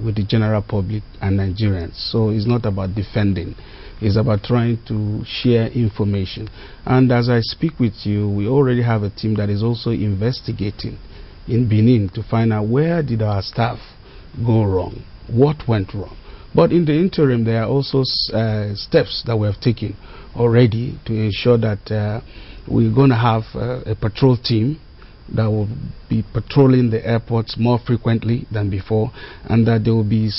with the general public and Nigerians. So it's not about defending. It's about trying to share information. And as I speak with you, we already have a team that is also investigating in Benin to find out where did our staff go wrong, what went wrong. But in the interim, there are also steps that we have taken already to ensure that we're going to have a patrol team that will be patrolling the airports more frequently than before, and that they will be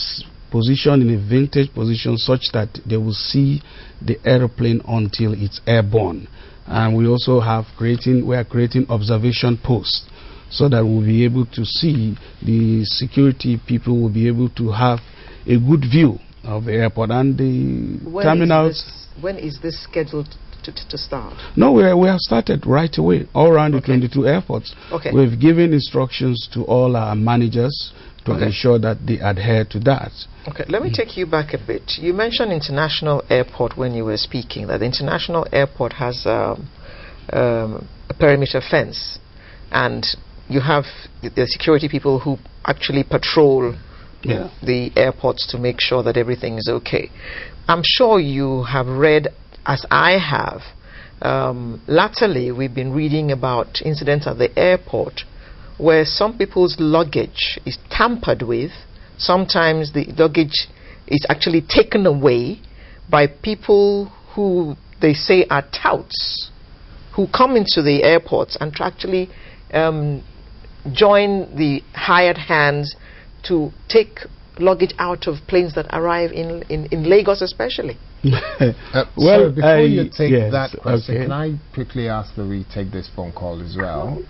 positioned in a vintage position such that they will see the aeroplane until it's airborne. And we also have we are creating observation posts so that we'll be able to see, the security people will be able to have a good view of the airport and the terminals. When is this scheduled to start? No, we have started right away, all around the 22 airports. We've given instructions to all our managers to ensure that they adhere to that. Okay, let me take you back a bit. You mentioned international airport when you were speaking, that the international airport has a perimeter fence, and you have the security people who actually patrol the airports to make sure that everything is okay. I'm sure you have read, as I have, latterly we've been reading about incidents at the airport where some people's luggage is tampered with. Sometimes the luggage is actually taken away by people who they say are touts, who come into the airports and to actually join the hired hands to take luggage out of planes that arrive in Lagos especially. Well, before you take that question, can I quickly ask that we take this phone call as well?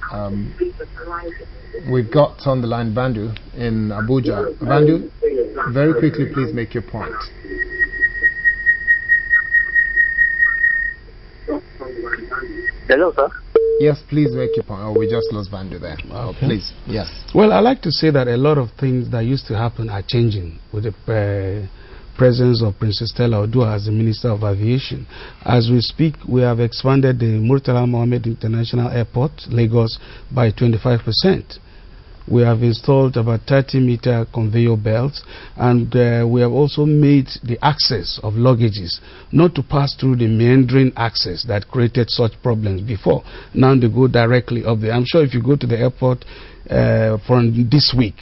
We've got on the line Bandu in Abuja. Bandu, very quickly, please make your point. Hello, sir. Yes, please make your point. Oh, we just lost Bandu there. Please, yes. Well, I like to say that a lot of things that used to happen are changing with the presence of Princess Stella Odua as the Minister of Aviation. As we speak, we have expanded the Murtala Mohammed International Airport, Lagos, by 25%. We have installed about 30-meter conveyor belts, and we have also made the access of luggages not to pass through the meandering access that created such problems before. Now they go directly up there. I'm sure if you go to the airport from this week,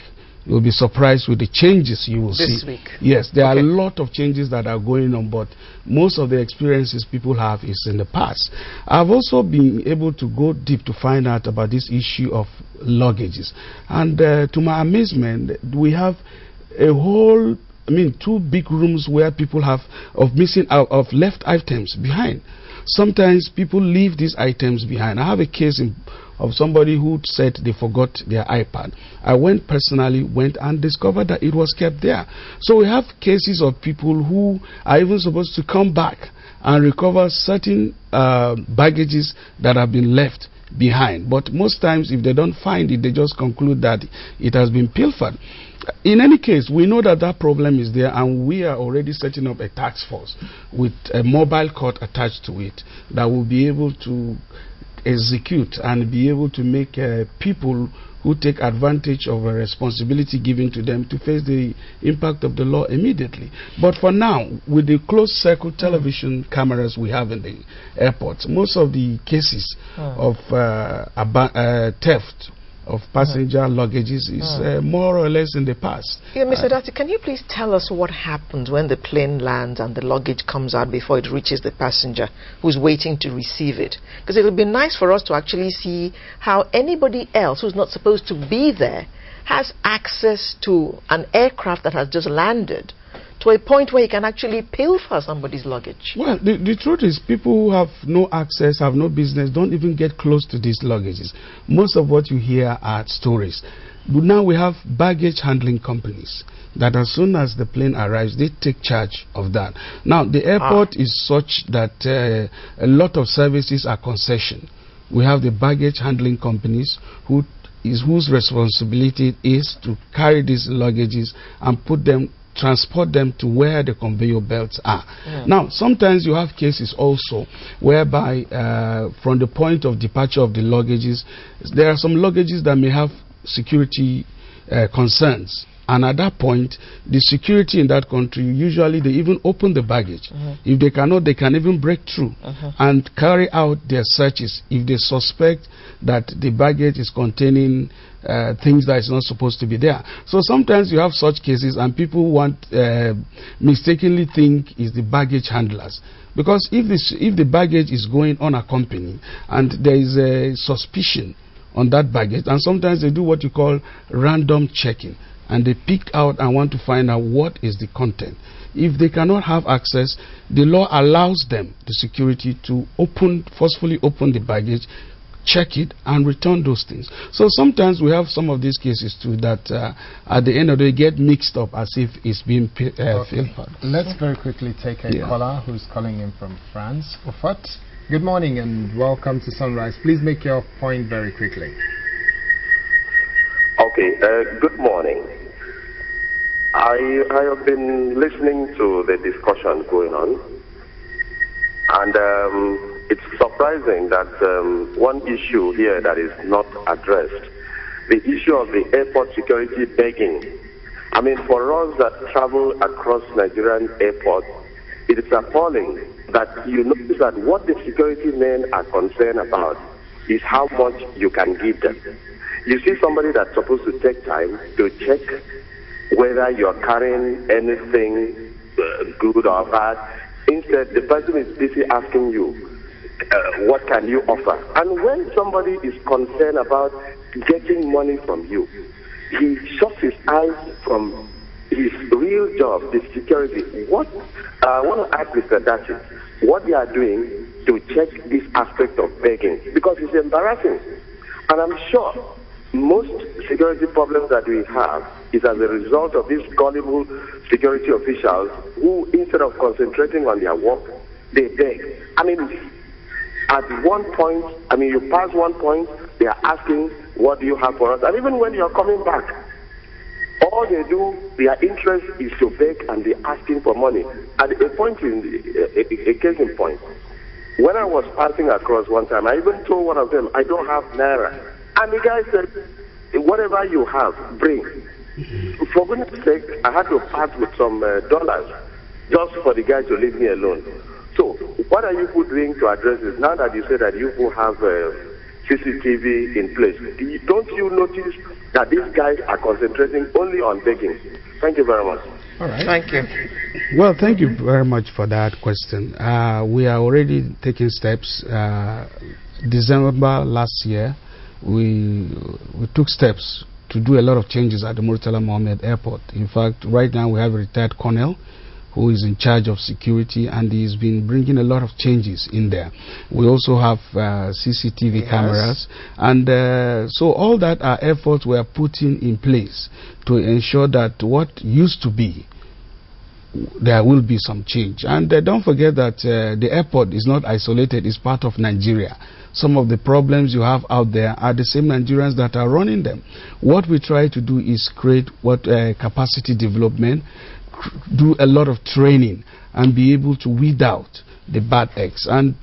you'll be surprised with the changes you will see. This week? Yes, there are a lot of changes that are going on, but most of the experiences people have is in the past. I've also been able to go deep to find out about this issue of luggages. And to my amazement, we have a whole, two big rooms where people have of left items behind. Sometimes people leave these items behind. I have a case of somebody who said they forgot their iPad. I personally went and discovered that it was kept there. So we have cases of people who are even supposed to come back and recover certain baggages that have been left behind. But most times, if they don't find it, they just conclude that it has been pilfered. In any case, we know that that problem is there, and we are already setting up a task force with a mobile court attached to it that will be able to execute and be able to make people who take advantage of a responsibility given to them to face the impact of the law immediately. But for now, with the closed circuit television cameras we have in the airports, most of the cases of theft of passenger luggages is more or less in the past. Yeah, Mr. Dati, can you please tell us what happens when the plane lands and the luggage comes out before it reaches the passenger who's waiting to receive it? Because it would be nice for us to actually see how anybody else who's not supposed to be there has access to an aircraft that has just landed to a point where you can actually pilfer somebody's luggage. Well, the truth is people who have no access, have no business, don't even get close to these luggages. Most of what you hear are stories. But now we have baggage handling companies that as soon as the plane arrives, they take charge of that. Now, the airport is such that a lot of services are concession. We have the baggage handling companies whose responsibility is to carry these luggages and transport them to where the conveyor belts are. Now, sometimes you have cases also whereby from the point of departure of the luggages, there are some luggages that may have security concerns And at that point, the security in that country, usually they even open the baggage. If they cannot, they can even break through and carry out their searches if they suspect that the baggage is containing things that is not supposed to be there. So sometimes you have such cases and people mistakenly think it's the baggage handlers. Because if the baggage is going unaccompanied and there is a suspicion on that baggage, and sometimes they do what you call random checking, and they pick out and want to find out what is the content. If they cannot have access, the law allows them, the security, to forcefully open the baggage, check it, and return those things. So sometimes we have some of these cases too that at the end of the day get mixed up as if it's being filled. Let's very quickly take a caller who's calling in from France. Ufat, good morning and welcome to Sunrise. Please make your point very quickly. Okay, good morning. I have been listening to the discussion going on, and it's surprising that one issue here that is not addressed, the issue of the airport security begging. I mean, for us that travel across Nigerian airports, it is appalling that you notice that what the security men are concerned about is how much you can give them. You see somebody that's supposed to take time to check whether you're carrying anything good or bad. Instead, the person is busy asking you, what can you offer? And when somebody is concerned about getting money from you, he shuts his eyes from his real job, the security. I want to ask Mr. Dachi, what they are doing to check this aspect of begging, because it's embarrassing. And I'm sure most security problems that we have is as a result of these gullible security officials who, instead of concentrating on their work, they beg. I mean, at one point, you pass one point, they are asking, what do you have for us? And even when you are coming back, all they do, their interest is to beg and they're asking for money. At a point, a case in point, when I was passing across one time, I even told one of them, I don't have naira. And the guy said, whatever you have, bring. For goodness sake, I had to part with some dollars just for the guy to leave me alone. So, what are you doing to address this? Now that you say that you have CCTV in place, don't you notice that these guys are concentrating only on begging? Thank you very much. All right. Thank you. Well, thank you very much for that question. We are already taking steps. December last year, we took steps to do a lot of changes at the Murtala Mohammed Airport. In fact, right now we have a retired colonel who is in charge of security, and he's been bringing a lot of changes in there. We also have CCTV cameras, and so all that are efforts we are putting in place to ensure that what used to be, there will be some change. And don't forget that the airport is not isolated, it's part of Nigeria. Some of the problems you have out there are the same Nigerians that are running them. What we try to do is create capacity development, do a lot of training, and be able to weed out the bad eggs. And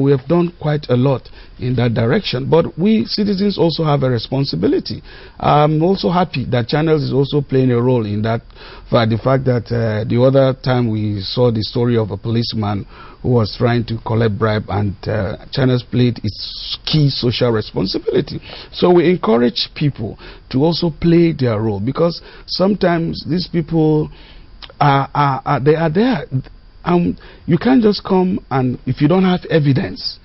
we have done quite a lot in that direction. But we citizens also have a responsibility. I'm also happy that Channels is also playing a role in that. The fact that the other time we saw the story of a policeman who was trying to collect bribe, and Channels played its key social responsibility. So we encourage people to also play their role, because sometimes these people they are there. You can't just come, and if you don't have evidence,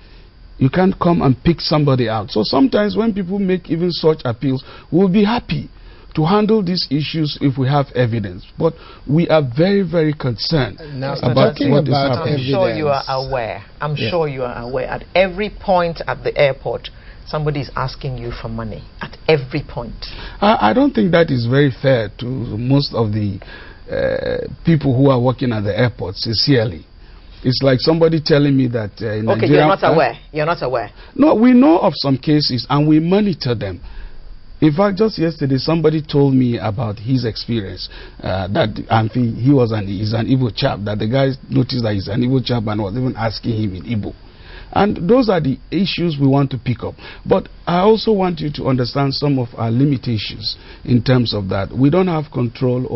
you can't come and pick somebody out. So sometimes when people make even such appeals, we'll be happy to handle these issues if we have evidence. But we are very, very concerned about what is happening. I'm sure you are aware. I'm sure you are aware. At every point at the airport, somebody is asking you for money. At every point. I don't think that is very fair to most of the people who are working at the airport, sincerely. It's like somebody telling me that in okay, Nigeria, you're not aware. You're not aware. No, we know of some cases and we monitor them. In fact, just yesterday, somebody told me about his experience that he's an Igbo chap, that the guy noticed that he's an Igbo chap and was even asking him in Igbo. And those are the issues we want to pick up. But I also want you to understand some of our limitations in terms of that. We don't have control over